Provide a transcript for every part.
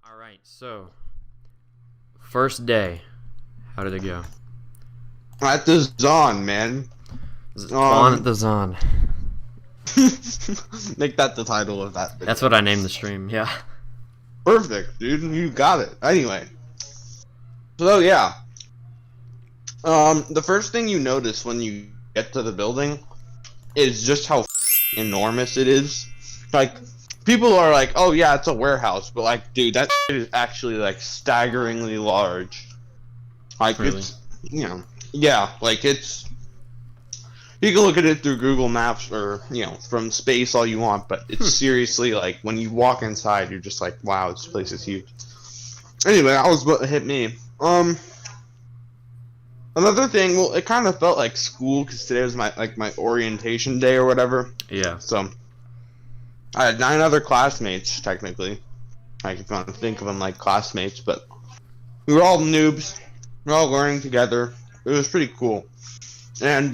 Alright, so first day, how did it go? At the Zon, man. On at the Zon. Make that the title of that video. That's what I named the stream, yeah. Perfect, dude. You got it. Anyway. So, yeah. The first thing you notice when you get to the building is just how enormous it is. Like, people are like, oh yeah, it's a warehouse, but like, dude, that is actually like staggeringly large. Like, really? It's, yeah, like it's, you can look at it through Google Maps or, from space all you want, but it's seriously like, when you walk inside, you're just like, wow, this place is huge. Anyway, that was what hit me. Another thing, well, it kind of felt like school, because today was my orientation day or whatever. Yeah. So, I had 9 other classmates, technically. Like, if you want to think of them like classmates, but we were all noobs. We were all learning together. It was pretty cool. And,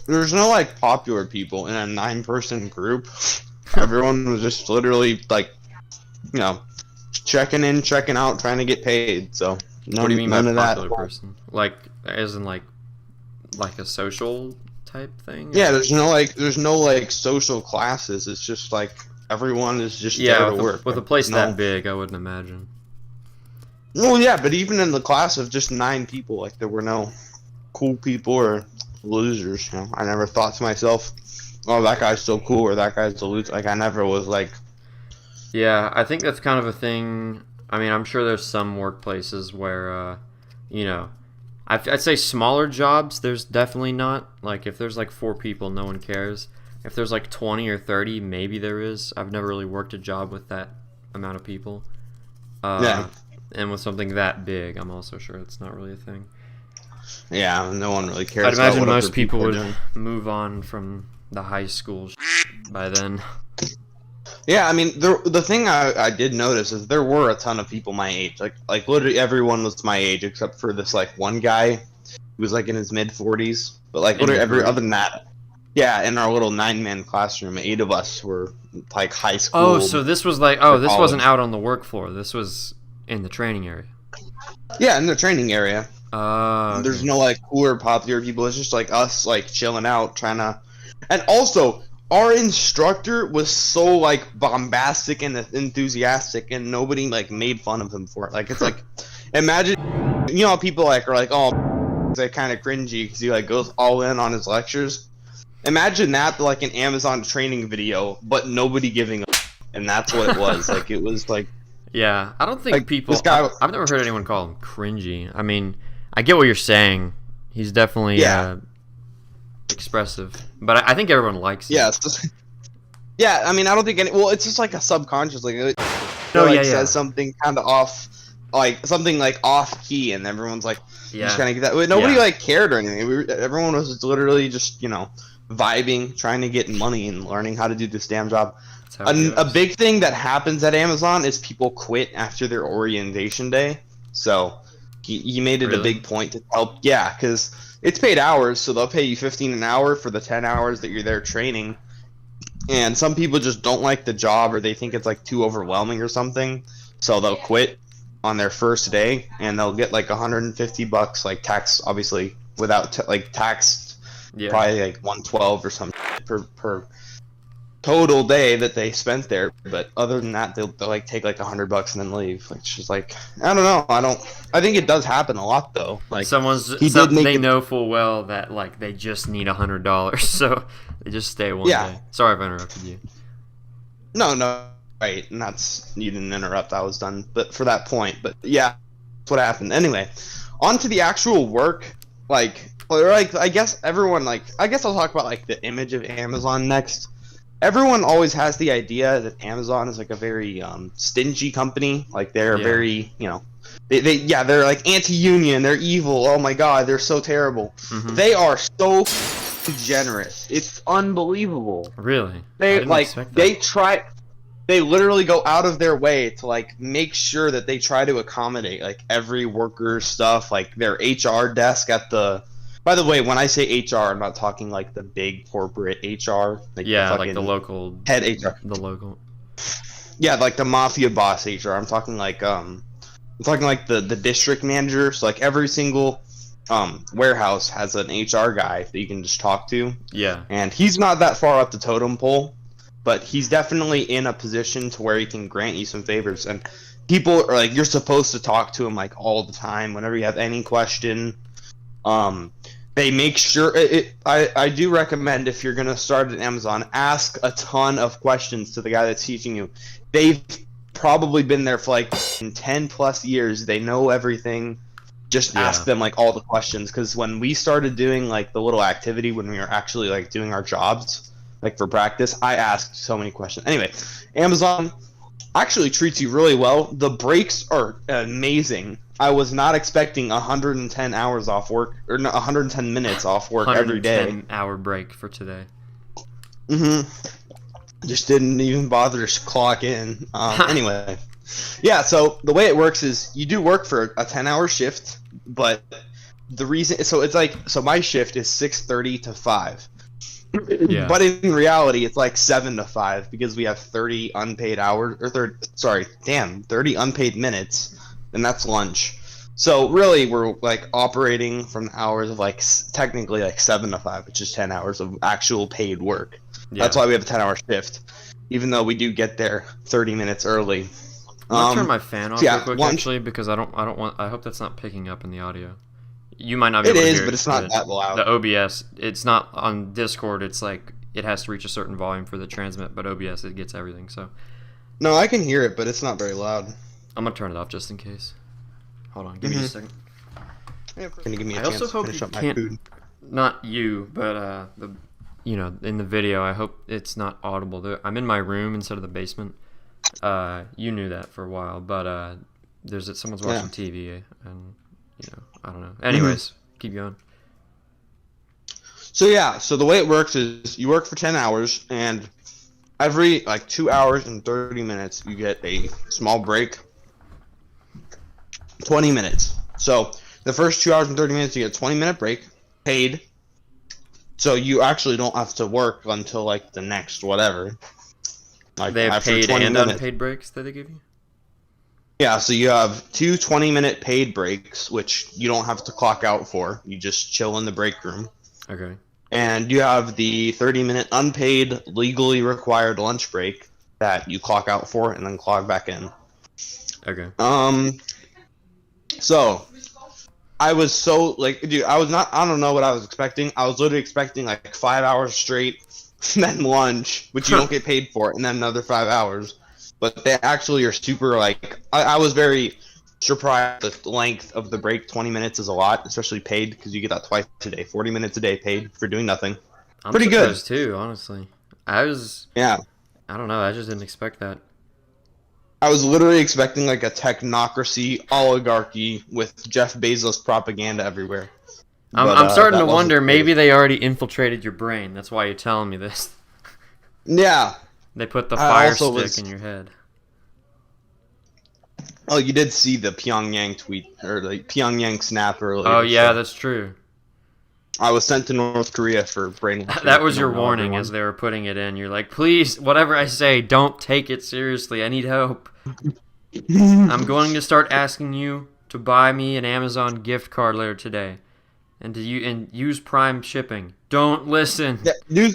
there's no, like, popular people in a 9-person group. Everyone was just literally, like, checking in, checking out, trying to get paid, so... What do you mean by popular person? Like, as in, like a social type thing? Yeah, there's no social classes. It's just, like, everyone is just there to work. With a place that big, I wouldn't imagine. Well, yeah, but even in the class of just 9 people, like, there were no cool people or losers, I never thought to myself, oh, that guy's so cool, or that guy's a loser. Like, I never was like... Yeah, I think that's kind of a thing... I mean, I'm sure there's some workplaces where, I'd say smaller jobs, there's definitely not. Like, if there's, like, 4 people, no one cares. If there's, like, 20 or 30, maybe there is. I've never really worked a job with that amount of people. Yeah. And with something that big, I'm also sure it's not really a thing. Yeah, no one really cares. I'd imagine about what most people would doing. move on from the high school by then. Yeah, I mean, the thing I did notice is there were a ton of people my age. Like literally everyone was my age except for this, like, one guy who was, like, in his mid-40s. But, like, literally other than that, yeah, in our little 9-man classroom, 8 of us were, like, high school. Oh, so this was like, this wasn't out on the work floor. This was in the training area. Yeah, in the training area. Okay. There's no, like, cooler, popular people. It's just, like, us, like, chilling out, trying to... And also... Our instructor was so, like, bombastic and enthusiastic, and nobody, like, made fun of him for it. Like, it's like, imagine, how people, like, are like, oh, they're kind of cringy because he, like, goes all in on his lectures. Imagine that, like, an Amazon training video, but nobody giving a and that's what it was. Like, it was, like... Yeah, I don't think like, people... This guy, I've never heard anyone call him cringy. I mean, I get what you're saying. He's definitely... expressive, but I think everyone likes it. Yeah, it's just, yeah. I mean, I don't think it's just like a subconscious, like, says something kind of off, like something like off key, and everyone's like, just trying to get that. Nobody like cared or anything. Everyone was literally just vibing, trying to get money and learning how to do this damn job. A big thing that happens at Amazon is people quit after their orientation day. So he made it a big point to help. Yeah, because it's paid hours, so they'll pay you $15 an hour for the 10 hours that you're there training. And some people just don't like the job, or they think it's like too overwhelming or something, so they'll quit on their first day, and they'll get like $150, like tax, obviously, without taxed, probably like 112 or something per total day that they spent there. But other than that, they'll like take like $100 and then leave. It's just like, I don't know. I think it does happen a lot though. Like they know full well that like they just need $100, so they just stay one day. Sorry if I interrupted you. No, right. And you didn't interrupt. I was done. But for that point, but yeah, that's what happened. Anyway, on to the actual work. I guess I'll talk about like the image of Amazon next. Everyone always has the idea that Amazon is like a very stingy company. Like they're very, they're like anti-union. They're evil. Oh my god, they're so terrible. Mm-hmm. They are so generous. It's unbelievable. Really? They literally go out of their way to like make sure that they try to accommodate like every worker's stuff. Like their HR desk at the... By the way, when I say HR, I'm not talking like the big corporate HR. Like the local head HR. The local. Yeah, like the mafia boss HR. I'm talking like the district manager. So like every single warehouse has an HR guy that you can just talk to. Yeah. And he's not that far up the totem pole, but he's definitely in a position to where he can grant you some favors. And people are like, you're supposed to talk to him like all the time whenever you have any question. They make sure I do recommend, if you're gonna start at Amazon, ask a ton of questions to the guy that's teaching you. They've probably been there for like 10 plus years. They know everything. Just ask them like all the questions, because when we started doing like the little activity when we were actually like doing our jobs like for practice, I asked so many questions. Anyway, Amazon actually treats you really well. The breaks are amazing. I was not expecting 110 hours off work, or no, 110 minutes off work every day. 110-hour break for today. Just didn't even bother to clock in. Anyway, yeah. So the way it works is you do work for a 10-hour shift, but the reason so my shift is 6:30 to 5. Yeah. But in reality, it's like 7 to 5 because we have 30 unpaid hours, or 30 unpaid minutes, and that's lunch. So really, we're like operating from the hours of like technically like 7 to 5, which is 10 hours of actual paid work. Yeah. That's why we have a 10-hour shift, even though we do get there 30 minutes early. I'm gonna turn my fan off real quick, actually, because I hope that's not picking up in the audio. You might not be able to hear it. It is, but it's not that loud. The OBS, it's not on Discord. It's like it has to reach a certain volume for the transmit, but OBS, it gets everything. So. No, I can hear it, but it's not very loud. I'm gonna turn it off just in case. Hold on, give me just a second. Can you give me a chance to finish up my food? Not you, but in the video, I hope it's not audible. I'm in my room instead of the basement. You knew that for a while, but someone's watching TV, and I don't know. Anyways, keep going. So the way it works is you work for 10 hours, and every like 2 hours and 30 minutes you get a small break. 20 minutes. So the first 2 hours and 30 minutes you get a 20-minute break, paid. So you actually don't have to work until like the next whatever. Like they have paid and unpaid breaks that they give you? Yeah, so you have 2 20-minute paid breaks, which you don't have to clock out for. You just chill in the break room. Okay. And you have the 30-minute unpaid, legally required lunch break that you clock out for and then clock back in. Okay. So I was so like, dude, I don't know what I was expecting. I was literally expecting like 5 hours straight, then lunch, which you don't get paid for, and then another 5 hours. But they actually are super, like, I was very surprised at the length of the break. 20 minutes is a lot, especially paid, because you get that twice a day. 40 minutes a day paid for doing nothing. I'm pretty good. Too, honestly. I don't know, I just didn't expect that. I was literally expecting, like, a technocracy oligarchy with Jeff Bezos propaganda everywhere. I'm starting to wonder, maybe they already infiltrated your brain. That's why you're telling me this. Yeah. They put the fire stick in your head. Oh, you did see the Pyongyang tweet, or the Pyongyang snap earlier. Oh, yeah, that's true. I was sent to North Korea for brainwashing. That was your warning as they were putting it in. You're like, please, whatever I say, don't take it seriously. I need help. I'm going to start asking you to buy me an Amazon gift card later today. And use Prime shipping. Don't listen. Yeah,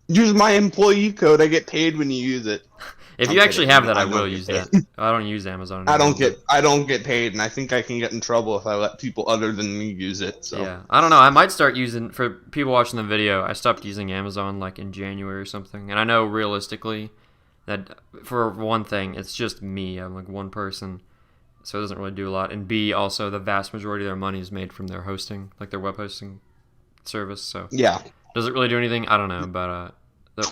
use my employee code. I get paid when you use it. If you actually have that, I will use that. I don't use Amazon anymore. I don't get paid, and I think I can get in trouble if I let people other than me use it. So yeah, I don't know. I might start using, for people watching the video, I stopped using Amazon like in January or something. And I know realistically that for one thing, it's just me. I'm like one person, so it doesn't really do a lot. And B, also the vast majority of their money is made from their hosting, like their web hosting service. So yeah, does it really do anything? I don't know, but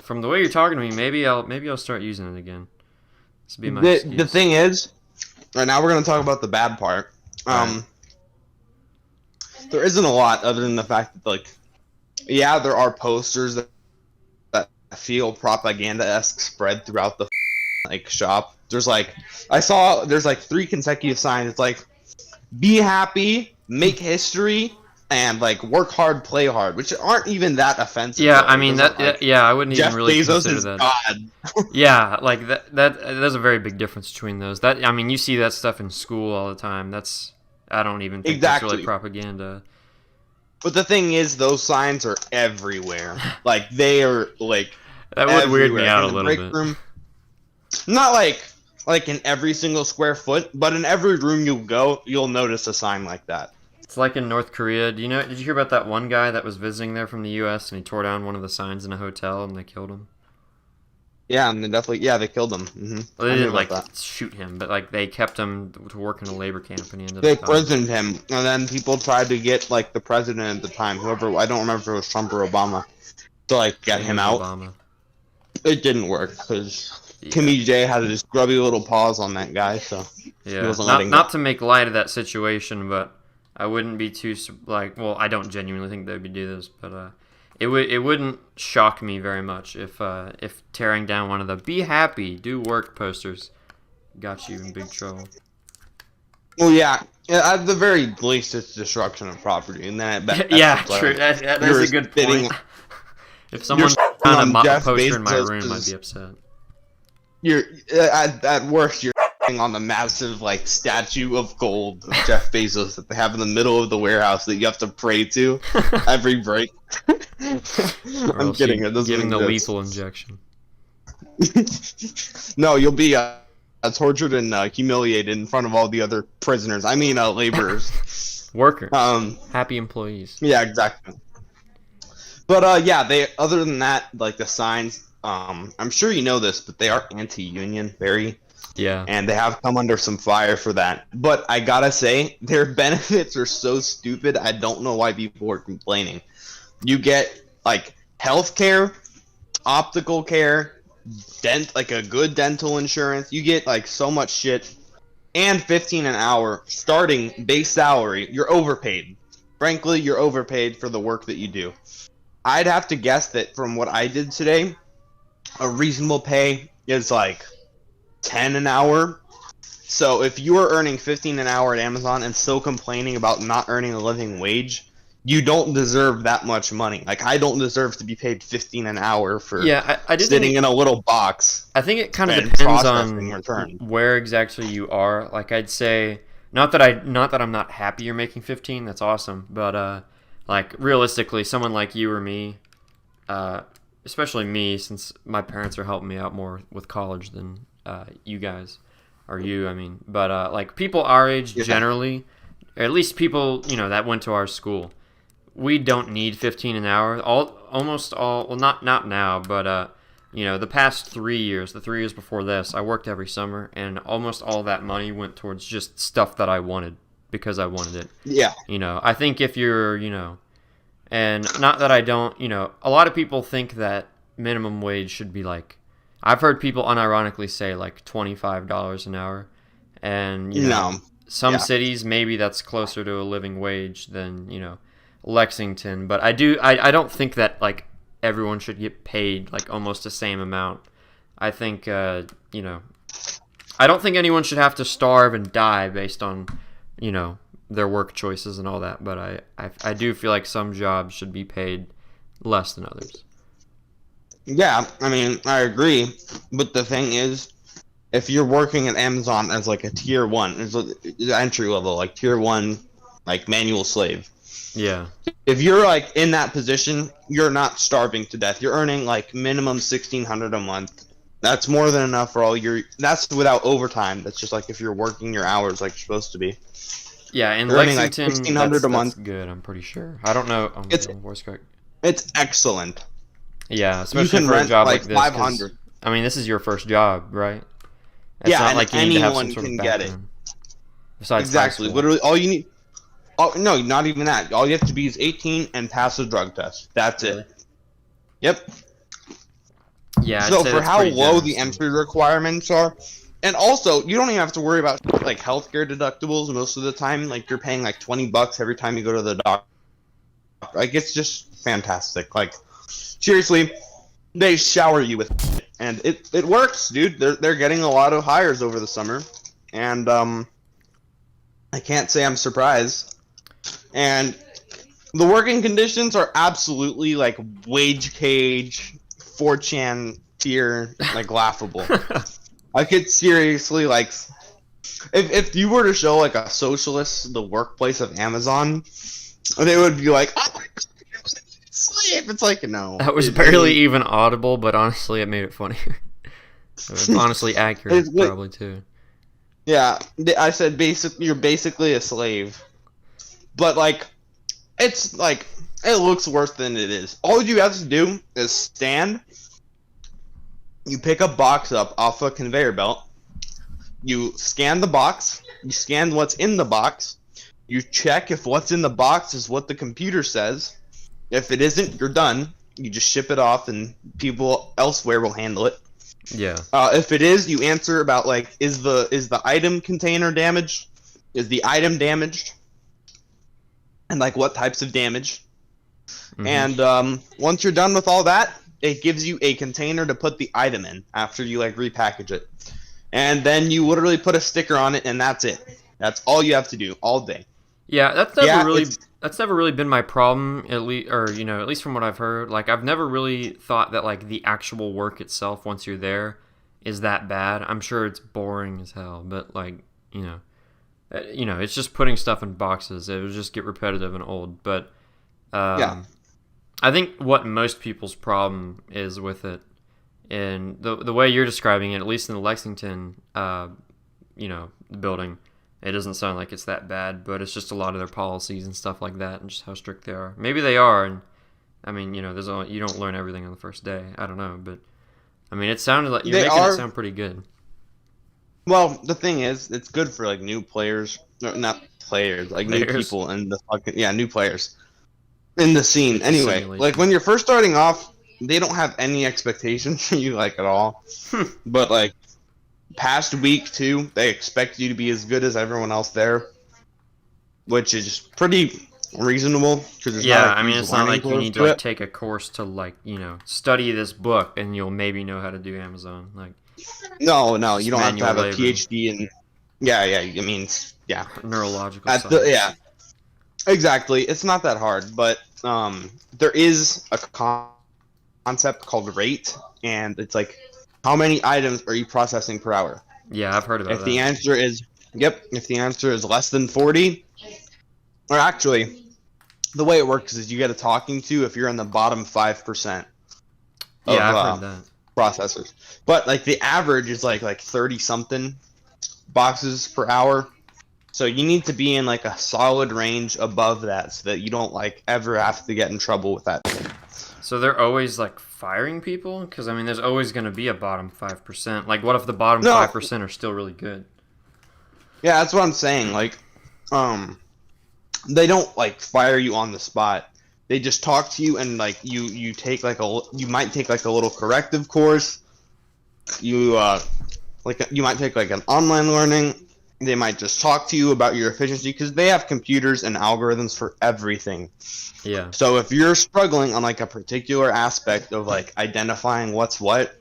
from the way you're talking to me, maybe I'll start using it again. This would be my excuse. The thing is, right now we're going to talk about the bad part. Right. There isn't a lot other than the fact that, like, yeah, there are posters that feel propaganda-esque spread throughout the like shop. There's like 3 consecutive signs. It's like, be happy, make history, and like work hard, play hard, which aren't even that offensive. Yeah, though. I mean that. Like, yeah, I wouldn't Jeff even really Bezos consider is that. God. Yeah, like there's a very big difference between those. That I mean, you see that stuff in school all the time. I don't even think that's really propaganda. But the thing is, those signs are everywhere. Like they are like that would weird me out a little bit. Room, not like in every single square foot, but in every room you go, you'll notice a sign like that. It's like in North Korea. Did you hear about that one guy that was visiting there from the U.S. and he tore down one of the signs in a hotel and they killed him? Yeah, and they killed him. Mm-hmm. Well, they didn't like shoot him, but like they kept him to work in a labor camp and he ended They up dying. prisoned him, and then people tried to get like the president at the time, whoever, I don't remember if it was Trump or Obama, to like get him out. Obama. It didn't work because Timmy J had his grubby little paws on that guy, so yeah. He wasn't Not to make light of that situation, but I wouldn't be too like. Well, I don't genuinely think they'd do this, but it wouldn't shock me very much if tearing down one of the "Be happy, do work" posters got you in big trouble. Well, yeah. At the very least, it's destruction of property, and then yeah, true. That's a good point. If someone found a poster in my room, I'd be upset. You're at worst, you're on the massive like statue of gold of Jeff Bezos that they have in the middle of the warehouse that you have to pray to every break. I'm kidding. It doesn't giving the lethal injection. No, you'll be tortured and humiliated in front of all the other prisoners. I mean, laborers, workers, happy employees. Yeah, exactly. But yeah, they. Other than that, like the signs. I'm sure you know this, but they are anti-union, very. Yeah. And they have come under some fire for that. But I gotta say, their benefits are so stupid, I don't know why people are complaining. You get, like, healthcare, optical care, like a good dental insurance. You get, like, so much shit. And $15 an hour, starting base salary. You're overpaid. Frankly, you're overpaid for the work that you do. I'd have to guess that from what I did today, a reasonable pay is, like, $10 an hour. So if you are earning $15 an hour at Amazon and still complaining about not earning a living wage, you don't deserve that much money. Like, I don't deserve to be paid $15 an hour for sitting in a little box. I think it kind of depends on where exactly you are. Like, I'd say not that I'm not happy you're making 15. That's awesome, but like realistically, someone like you or me, especially me, since my parents are helping me out more with college than you guys, or you, I mean, but like people our age generally, or at least people that went to our school, we don't need 15 an hour. Almost all, well, not now, but the past 3 years, the 3 years before this, I worked every summer, and almost all that money went towards just stuff that I wanted because I wanted it. Yeah. I think if you're, and not that I don't, a lot of people think that minimum wage should be like, I've heard people unironically say like $25 an hour, and some cities maybe that's closer to a living wage than Lexington, but I don't think that like everyone should get paid like almost the same amount. I think I don't think anyone should have to starve and die based on their work choices and all that, but I do feel like some jobs should be paid less than others. Yeah, I mean, I agree, but the thing is, if you're working at Amazon as like a tier 1, it's entry level, like tier 1, like manual slave. Yeah. If you're like in that position, you're not starving to death. You're earning like minimum $1,600 a month. That's more than enough for all your. That's without overtime. That's just like if you're working your hours like you're supposed to be. Yeah, in you're Lexington, like $1,600 a month. That's good. I'm pretty sure. I don't know. It's excellent. Yeah, especially you can for rent a job like this. $500. I mean, this is your first job, right? It's yeah, not and like you need to have some anyone sort can of get it. Besides exactly. Literally, all you need. Oh no, not even that. All you have to be is 18 and pass a drug test. That's it. Yep. Yeah. So for how low the entry requirements are, and also you don't even have to worry about like healthcare deductibles most of the time. Like you're paying like $20 every time you go to the doctor. Like it's just fantastic. Like seriously, they shower you with it. And it works, dude. They're getting a lot of hires over the summer, and I can't say I'm surprised. And The working conditions are absolutely like wage cage, 4chan tier, like laughable. I could seriously like, if you were to show like a socialist the workplace of Amazon, they would be like, "Oh my God, slave!" It's like no. That was barely even audible, but honestly, it made it funnier. It was honestly accurate, probably too. Yeah, I said you're basically a slave, but like, it's like it looks worse than it is. All you have to do is stand. You pick a box up off a conveyor belt. You scan the box. You scan what's in the box. You check if what's in the box is what the computer says. If it isn't, you're done. You just ship it off, and people elsewhere will handle it. Yeah. If it is, you answer about like, is the item container damaged? Is the item damaged? And like, what types of damage? Mm-hmm. And once you're done with all that, it gives you a container to put the item in after you like repackage it. And then you literally put a sticker on it, and that's it. That's all you have to do all day. Yeah, that's never really been my problem, at least from what I've heard. Like, I've never really thought that like the actual work itself, once you're there, is that bad. I'm sure it's boring as hell, but like, it's just putting stuff in boxes. It would just get repetitive and old. But yeah, I think what most people's problem is with it, and the way you're describing it, at least in the Lexington, building, it doesn't sound like it's that bad, but it's just a lot of their policies and stuff like that, and just how strict they are. Maybe they are, and I mean, you don't learn everything on the first day. I don't know, but I mean, it sounded like you're making it sound pretty good. Well, the thing is, it's good for like new players, not players, like new people in the new players in the scene. Anyway, like when you're first starting off, they don't have any expectations for you like at all, but like past week 2, they expect you to be as good as everyone else there, which is pretty reasonable. Cause it's not like you need to like take a course to like study this book and you'll maybe know how to do Amazon. Like, no, you don't have to have a PhD in neurological science. Exactly. It's not that hard, but there is a concept called rate, and it's like, how many items are you processing per hour? Yeah, I've heard about that. If the answer is less than 40, or actually, the way it works is you get a talking to if you're in the bottom 5%. I've heard that. Processors. But like the average is like 30 something boxes per hour. So you need to be in like a solid range above that so that you don't like ever have to get in trouble with that. So they're always like firing people? Because I mean, there's always going to be a bottom 5%. Like, what if the bottom 5% are still really good? Yeah, that's what I'm saying. Like, they don't like fire you on the spot. They just talk to you, and like you might take like a little corrective course. You might take like an online learning. They might just talk to you about your efficiency because they have computers and algorithms for everything. Yeah. So if you're struggling on like a particular aspect of like identifying what's what,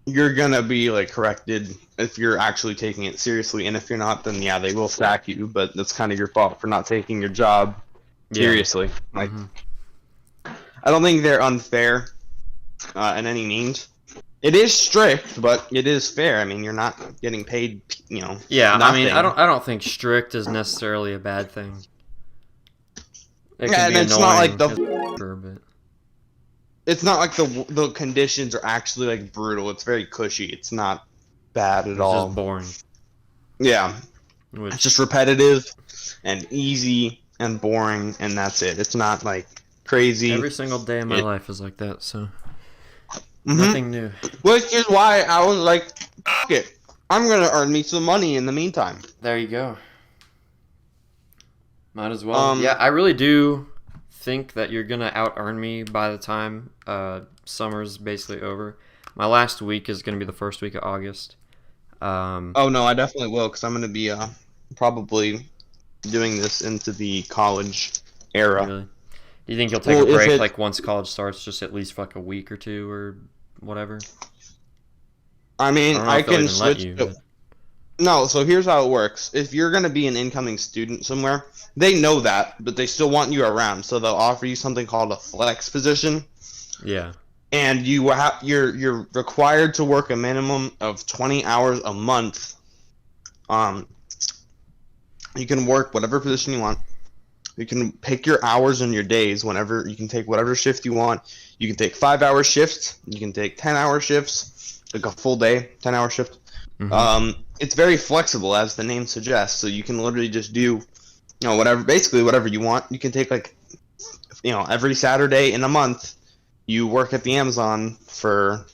you're gonna be like corrected if you're actually taking it seriously. And if you're not, then yeah, they will sack you. But that's kind of your fault for not taking your job seriously. Like, I don't think they're unfair in any means. It is strict, but it is fair. I mean, you're not getting paid, Yeah, nothing. I mean, I don't think strict is necessarily a bad thing. It can be it's annoying, not like it's not like the conditions are actually like brutal. It's very cushy. It's not bad at all. It's just boring. Yeah, it's just repetitive and easy and boring, and that's it. It's not like crazy. Every single day of my life is like that, so. Nothing new. Which is why I was like, fuck it. I'm going to earn me some money in the meantime. There you go. Might as well. Yeah, I really do think that you're going to out-earn me by the time summer's basically over. My last week is going to be the first week of August. Oh, no, I definitely will, because I'm going to be probably doing this into the college era. Really? Do you think you'll take a break, like once college starts, just at least for like a week or two or whatever? I mean, I can switch. No, so here's how it works. If you're going to be an incoming student somewhere, they know that, but they still want you around. So they'll offer you something called a flex position. Yeah. And you're required to work a minimum of 20 hours a month. You can work whatever position you want. You can pick your hours and your days whenever. You can take whatever shift you want. You can take 5-hour shifts. You can take 10-hour shifts, like a full day, 10-hour shift. Mm-hmm. It's very flexible, as the name suggests. So you can literally just do, basically whatever you want. You can take every Saturday in a month, you work at the Amazon for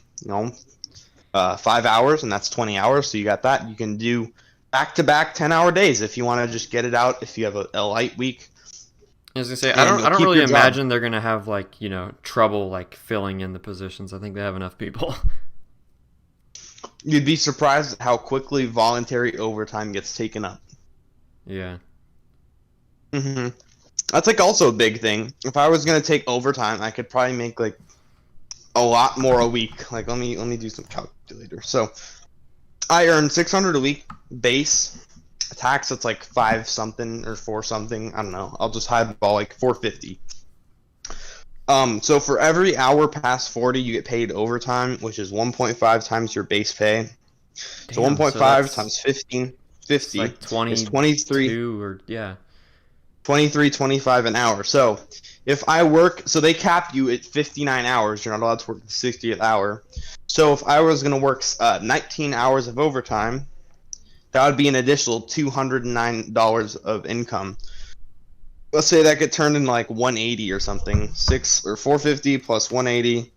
5 hours, and that's 20 hours. So you got that. You can do back-to-back 10-hour days if you want to just get it out. If you have a light week. I was gonna say, I don't really imagine they're gonna have trouble filling in the positions. I think they have enough people. You'd be surprised at how quickly voluntary overtime gets taken up. Yeah. Mm-hmm. That's also a big thing. If I was gonna take overtime, I could probably make a lot more a week. Let me do some calculator. So I earn $600 a week base. Tax, it's 5 something or 4 something. I don't know. I'll just highball $450. So for every hour past 40, you get paid overtime, which is 1.5 times your base pay. So 1.5 times 15, 50 like 20, is 23 or 23.25 an hour. So if I work, so they cap you at 59 hours. You're not allowed to work the 60th hour. So if I was going to work 19 hours of overtime, that would be an additional $209 of income. Let's say that could turn into 180 or something. 450 plus 180,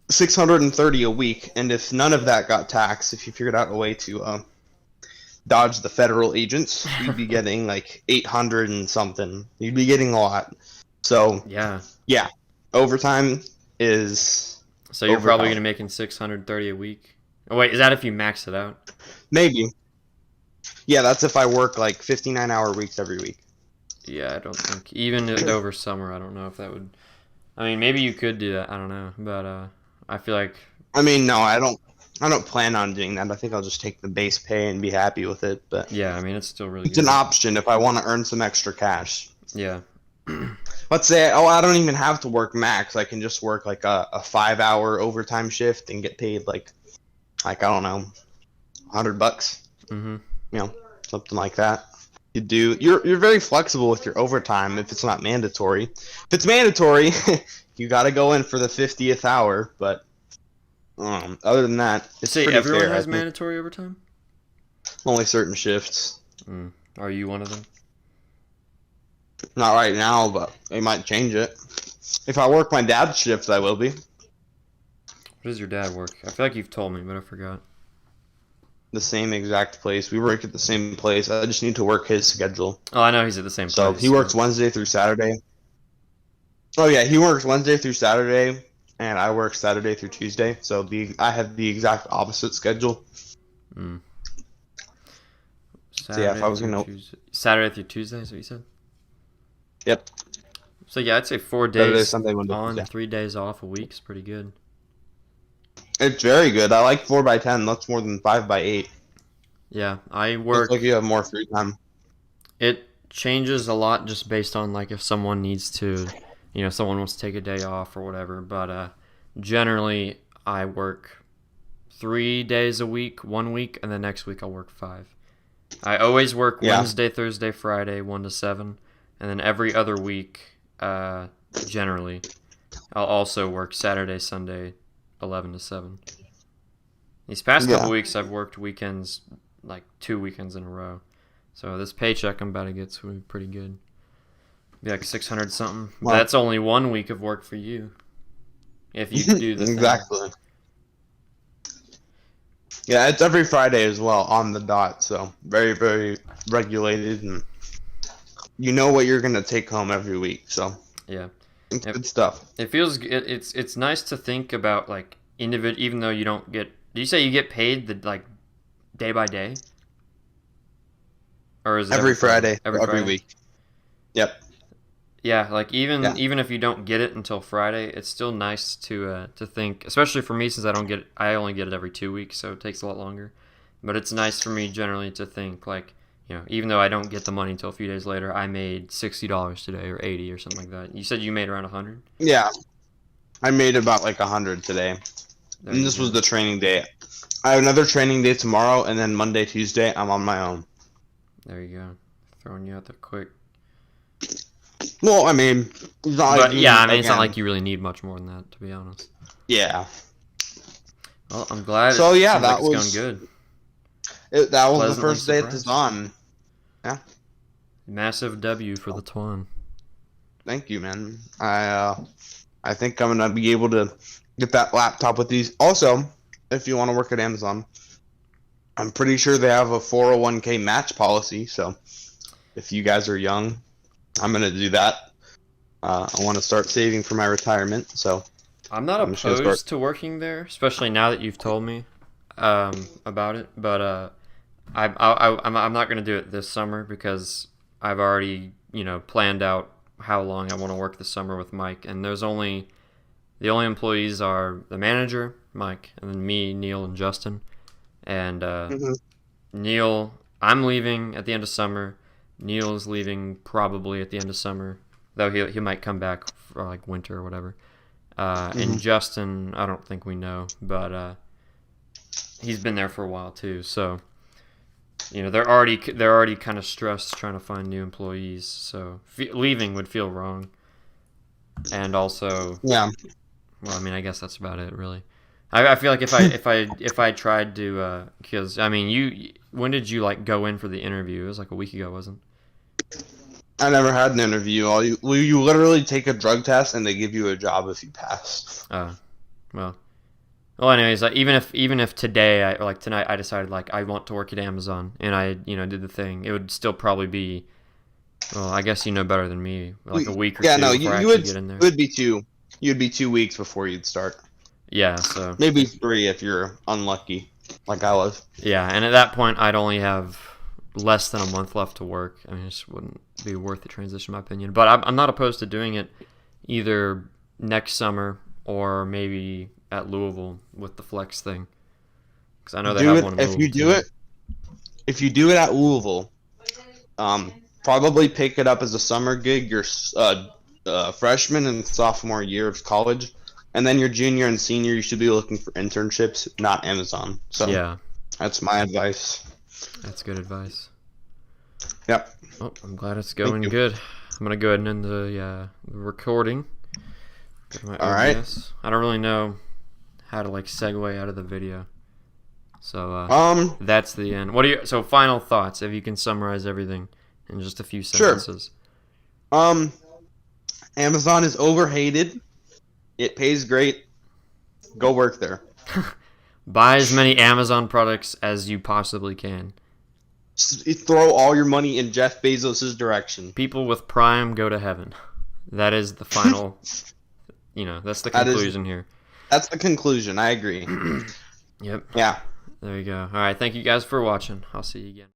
630 a week. And if none of that got taxed, if you figured out a way to dodge the federal agents, you'd be getting 800 and something. You'd be getting a lot. So yeah, overtime is. So you're probably gonna making 630 a week. Oh wait, is that if you max it out? Maybe. Yeah, that's if I work 59-hour weeks every week. Yeah, I don't think even over summer. I don't know if that would. I mean, maybe you could do that. I don't know, but I feel like. I mean, no, I don't plan on doing that. I think I'll just take the base pay and be happy with it. But yeah, I mean, it's still really. It's an option if I want to earn some extra cash. Yeah. Let's say, I don't even have to work max. I can just work a 5-hour overtime shift and get paid I don't know, $100. Mm-hmm. Something like that. You're very flexible with your overtime if it's not mandatory. If it's mandatory, you got to go in for the 50th hour. But other than that, it's pretty everyone fair, has mandatory overtime. Only certain shifts. Are you one of them? Not right now, but they might change it. If I work my dad's shift, I will be. What does your dad work? I feel like you've told me, but I forgot. The same exact place. We work at the same place. I just need to work his schedule. Oh, I know he's at the same place. So he works Wednesday through Saturday. Oh yeah, he works Wednesday through Saturday, and I work Saturday through Tuesday. So I have the exact opposite schedule. So yeah, if I was gonna Saturday through Tuesday, is what you said? Yep. So yeah, I'd say 4 days Sunday, Monday, on, Tuesday. 3 days off a week is pretty good. It's very good. I like 4x10. That's more than 5x8. Yeah, I work. Looks like you have more free time. It changes a lot just based on if someone needs to, someone wants to take a day off or whatever. But generally, I work 3 days a week, 1 week, and the next week I'll work 5. I always work Wednesday, Thursday, Friday, 1 to 7, and then every other week, generally, I'll also work Saturday, Sunday, 11 to 7. These past couple weeks, I've worked weekends, 2 weekends in a row. So this paycheck I'm about to get to be pretty good. Be 600 something. Well, that's only 1 week of work for you. If you do this. Exactly. Yeah, it's every Friday as well, on the dot. So very, very regulated, and you know what you're gonna take home every week. So yeah. It's good stuff. It feels it's nice to think about even though you don't get. Do you say you get paid day by day, or is it every Friday? Every week. Yep. Yeah, even if you don't get it until Friday, it's still nice to think, especially for me since I only get it every 2 weeks, so it takes a lot longer. But it's nice for me generally to think like, even though I don't get the money until a few days later, I made $60 today or 80 or something like that. You said you made around 100? Yeah. I made about like 100 today. There And this was the training day. I have another training day tomorrow, and then Monday, Tuesday, I'm on my own. There you go. Throwing you out there quick. Well, I mean, it's not like it's not like you really need much more than that, to be honest. Yeah. Well, I'm glad. So yeah, that was going good. That was the Pleasantly first day at the surprised. Zon. Yeah. Massive W for the Twan. Thank you, man. I think I'm gonna be able to get that laptop with these. Also, if you want to work at Amazon, I'm pretty sure they have a 401k match policy. So, if you guys are young, I'm gonna do that. I want to start saving for my retirement. So, I'm not opposed to working there, especially now that you've told me about it. But I'm not gonna do it this summer because I've already planned out how long I want to work this summer with Mike, and the only employees are the manager, Mike, and then me, Neil, and Justin. And Neil, I'm leaving at the end of summer. Neil is leaving probably at the end of summer, though he might come back for like winter or whatever. And Justin, I don't think we know, but he's been there for a while too. So they're already kind of stressed trying to find new employees. So leaving would feel wrong. And also, yeah. Well, I mean, I guess that's about it, really. I feel like if I tried to, because I mean, when did you like go in for the interview? It was like a week ago, wasn't it? I never had an interview. You literally take a drug test and they give you a job if you pass. Well, anyways, like, even if today, tonight, I decided like I want to work at Amazon and I did the thing, it would still probably be, well, I guess you know better than me, like a week or two before I actually get in there. You'd be 2 weeks before you'd start. Yeah, so maybe 3 if you're unlucky, like I was. Yeah, and at that point, I'd only have less than a month left to work. I mean, it just wouldn't be worth the transition, in my opinion. But I'm not opposed to doing it either next summer or maybe at Louisville with the flex thing, because I know they have one in Louisville. If you do it at Louisville, probably pick it up as a summer gig your freshman and sophomore year of college, and then your junior and senior you should be looking for internships, not Amazon. So yeah, that's my advice. That's good advice. Yep. Oh, I'm glad it's going good. I'm gonna go ahead and end the recording. All right. I don't really know how to like segue out of the video, so that's the end. So final thoughts, if you can summarize everything in just a few sentences. Sure. Amazon is overhated. It pays great. Go work there. Buy as many Amazon products as you possibly can. Throw all your money in Jeff Bezos' direction. People with Prime go to heaven. That is the final, that's the conclusion here. That's the conclusion. I agree. Yep. Yeah. There you go. All right. Thank you guys for watching. I'll see you again.